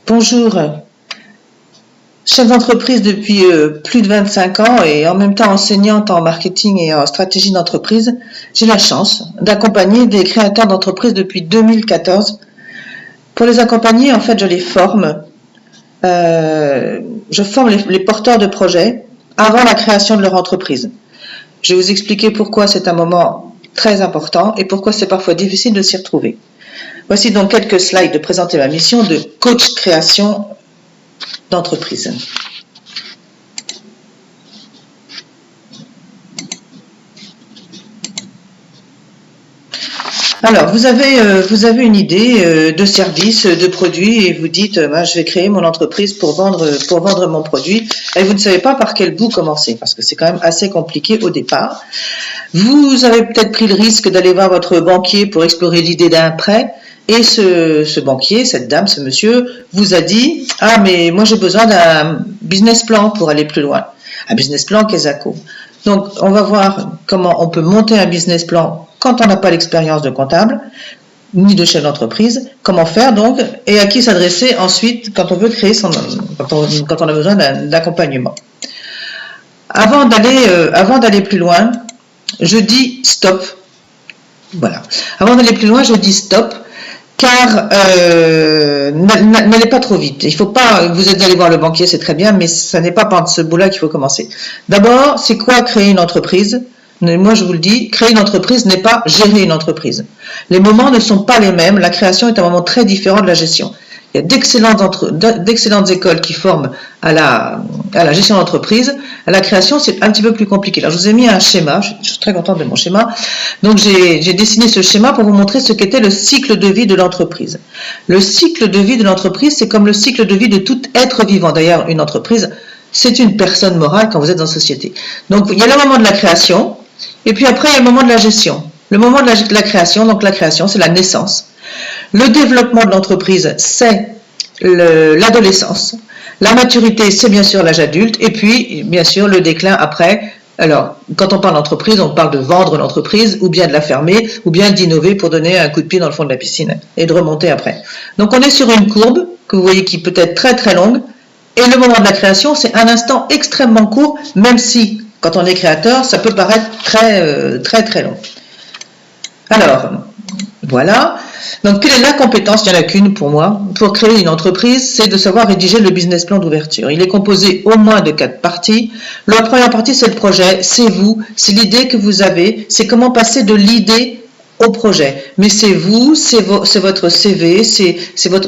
Bonjour, chef d'entreprise depuis plus de 25 ans et en même temps enseignante en marketing et en stratégie d'entreprise, j'ai la chance d'accompagner des créateurs d'entreprises depuis 2014. Pour les accompagner, en fait, je les forme. Je forme les porteurs de projets avant la création de leur entreprise. Je vais vous expliquer pourquoi c'est un moment très important et pourquoi c'est parfois difficile de s'y retrouver. Voici donc quelques slides de présenter ma mission de coach création d'entreprise. Alors, vous avez une idée de service, de produit et vous dites je vais créer mon entreprise pour vendre mon produit et vous ne savez pas par quel bout commencer parce que c'est quand même assez compliqué au départ. Vous avez peut-être pris le risque d'aller voir votre banquier pour explorer l'idée d'un prêt. Et ce banquier, cette dame, ce monsieur, vous a dit « Ah, mais moi j'ai besoin d'un business plan pour aller plus loin. » Un business plan Kesako. Donc, on va voir comment on peut monter un business plan quand on n'a pas l'expérience de comptable, ni de chef d'entreprise. Comment faire donc, et à qui s'adresser ensuite quand on veut créer quand on a besoin d'accompagnement. Avant d'aller plus loin, je dis stop. Voilà. Avant d'aller plus loin, je dis stop. Car n'allez pas trop vite. Il faut pas. Vous êtes allé voir le banquier, c'est très bien, mais ça n'est pas par ce bout-là qu'il faut commencer. D'abord, c'est quoi créer une entreprise? Moi, je vous le dis, créer une entreprise n'est pas gérer une entreprise. Les moments ne sont pas les mêmes. La création est un moment très différent de la gestion. Il y a d'excellentes écoles qui forment à la gestion d'entreprise. À la création, c'est un petit peu plus compliqué. Alors, je vous ai mis un schéma. Je suis très contente de mon schéma. Donc, j'ai dessiné ce schéma pour vous montrer ce qu'était le cycle de vie de l'entreprise. Le cycle de vie de l'entreprise, c'est comme le cycle de vie de tout être vivant. D'ailleurs, une entreprise, c'est une personne morale quand vous êtes en société. Donc, il y a le moment de la création. Et puis après, il y a le moment de la gestion. Le moment de la création, donc la création, c'est la naissance. Le développement de l'entreprise, c'est l'adolescence. La maturité, c'est bien sûr l'âge adulte. Et puis, bien sûr, le déclin après. Alors, quand on parle d'entreprise, on parle de vendre l'entreprise, ou bien de la fermer, ou bien d'innover pour donner un coup de pied dans le fond de la piscine et de remonter après. Donc, on est sur une courbe que vous voyez qui peut être très très longue. Et le moment de la création, c'est un instant extrêmement court, même si, quand on est créateur, ça peut paraître très très très long. Alors, voilà. Donc, quelle est la compétence? Il n'y en a qu'une pour moi. Pour créer une entreprise, c'est de savoir rédiger le business plan d'ouverture. Il est composé au moins de 4 parties. La première partie, c'est le projet. C'est vous, c'est l'idée que vous avez. C'est comment passer de l'idée au projet. Mais c'est vous, c'est votre CV, c'est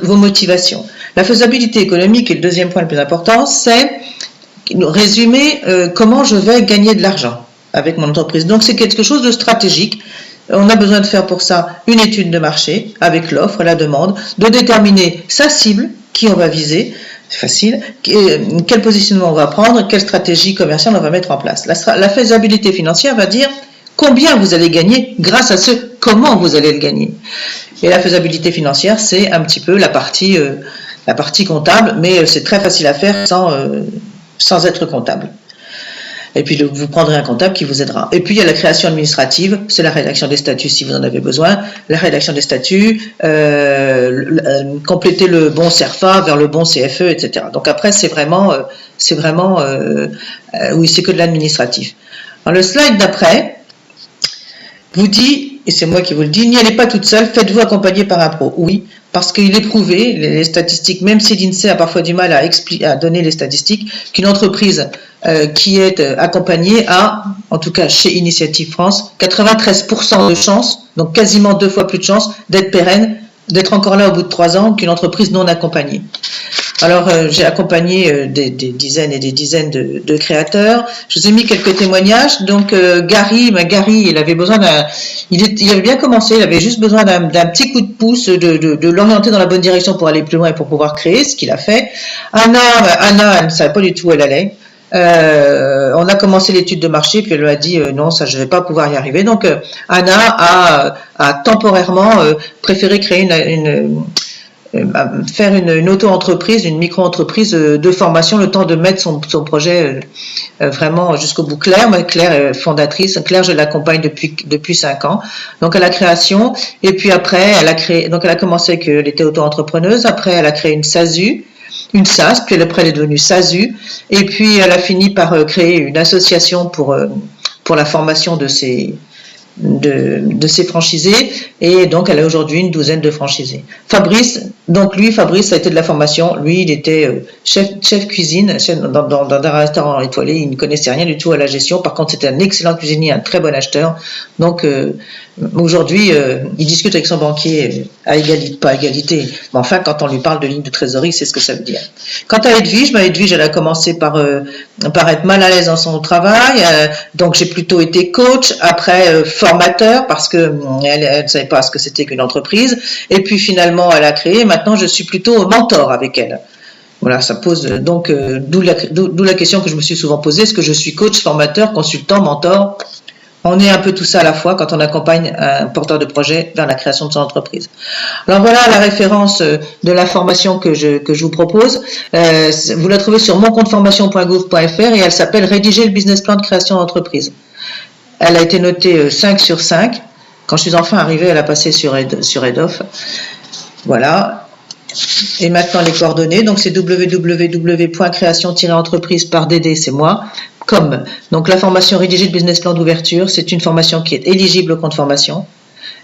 vos motivations. La faisabilité économique, et le deuxième point le plus important, c'est résumer comment je vais gagner de l'argent avec mon entreprise. Donc, c'est quelque chose de stratégique. On a besoin de faire pour ça une étude de marché avec l'offre, la demande, de déterminer sa cible, qui on va viser, c'est facile, quel positionnement on va prendre, quelle stratégie commerciale on va mettre en place. La faisabilité financière va dire combien vous allez gagner grâce à comment vous allez le gagner. Et la faisabilité financière, c'est un petit peu la partie comptable, mais c'est très facile à faire sans être comptable. Et puis, vous prendrez un comptable qui vous aidera. Et puis, il y a la création administrative, c'est la rédaction des statuts si vous en avez besoin, la rédaction des statuts, compléter le bon CERFA vers le bon CFE, etc. Donc après, c'est vraiment oui, c'est que de l'administratif. Dans le slide d'après, vous dit, et c'est moi qui vous le dis, n'y allez pas toute seule, faites-vous accompagner par un pro. Oui, parce qu'il est prouvé, les statistiques, même si l'INSEE a parfois du mal à donner les statistiques, qu'une entreprise qui est accompagnée a, en tout cas chez Initiative France, 93% de chances, donc quasiment 2 fois plus de chances d'être pérenne, d'être encore là au bout de 3 ans qu'une entreprise non accompagnée. Alors, j'ai accompagné des dizaines et des dizaines de créateurs. Je vous ai mis quelques témoignages. Donc, Gary, il avait besoin il avait bien commencé, il avait juste besoin d'un petit coup de pouce, de l'orienter dans la bonne direction pour aller plus loin et pour pouvoir créer, ce qu'il a fait. Anna, elle ne savait pas du tout où elle allait. On a commencé l'étude de marché, puis elle m'a dit non, ça je vais pas pouvoir y arriver. Donc, Anna a temporairement préféré créer faire une auto-entreprise, une micro-entreprise de formation, le temps de mettre son projet vraiment jusqu'au bout. Claire est fondatrice. Claire, je l'accompagne depuis 5 ans. Donc, à la création. Et puis après, elle a commencé qu'elle était auto-entrepreneuse. Après, elle a créé une SASU. une SAS, puis après elle est devenue SASU, et puis elle a fini par créer une association pour la formation de ses franchisés, et donc elle a aujourd'hui une douzaine de franchisés. Fabrice, ça a été de la formation. Lui, il était chef cuisine dans un restaurant étoilé. Il ne connaissait rien du tout à la gestion. Par contre, c'était un excellent cuisinier, un très bon acheteur. Donc aujourd'hui, il discute avec son banquier à égalité, pas à égalité. Mais enfin, quand on lui parle de ligne de trésorerie, c'est ce que ça veut dire. Quant à Edwige, elle a commencé par être mal à l'aise dans son travail. Donc j'ai plutôt été coach, après formateur, parce que elle ne savait pas ce que c'était qu'une entreprise. Et puis finalement, elle a créé. Maintenant, je suis plutôt mentor avec elle. Voilà, ça pose donc d'où la question que je me suis souvent posée, est-ce que je suis coach, formateur, consultant, mentor? On est un peu tout ça à la fois quand on accompagne un porteur de projet vers la création de son entreprise. Alors voilà la référence de la formation que je vous propose. Vous la trouvez sur moncompteformation.gouv.fr et elle s'appelle Rédiger le business plan de création d'entreprise. Elle a été notée 5 sur 5. Quand je suis enfin arrivée, elle a passé sur Edoff. Voilà. Et maintenant les coordonnées, donc c'est www.création-entreprise par DD, c'est moi, comme. Donc la formation rédigée de business plan d'ouverture, c'est une formation qui est éligible au compte formation.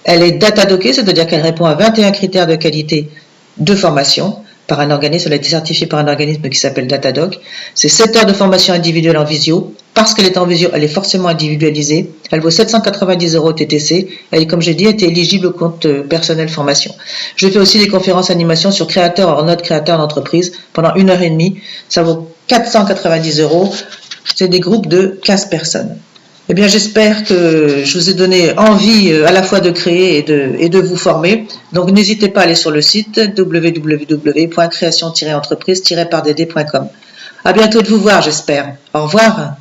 Elle est data-dockée, c'est-à-dire qu'elle répond à 21 critères de qualité de formation par un organisme. Elle a été certifiée par un organisme qui s'appelle Datadoc. C'est 7 heures de formation individuelle en visio. Parce qu'elle est en visio, elle est forcément individualisée. Elle vaut 790 € TTC. Elle, comme j'ai dit, est éligible au compte personnel formation. Je fais aussi des conférences animation sur créateur hors note, créateur d'entreprise pendant 1h30. Ça vaut 490 €. C'est des groupes de 15 personnes. Eh bien, j'espère que je vous ai donné envie à la fois de créer et de vous former. Donc, n'hésitez pas à aller sur le site www.création-entreprise-pardd.com. À bientôt de vous voir, j'espère. Au revoir.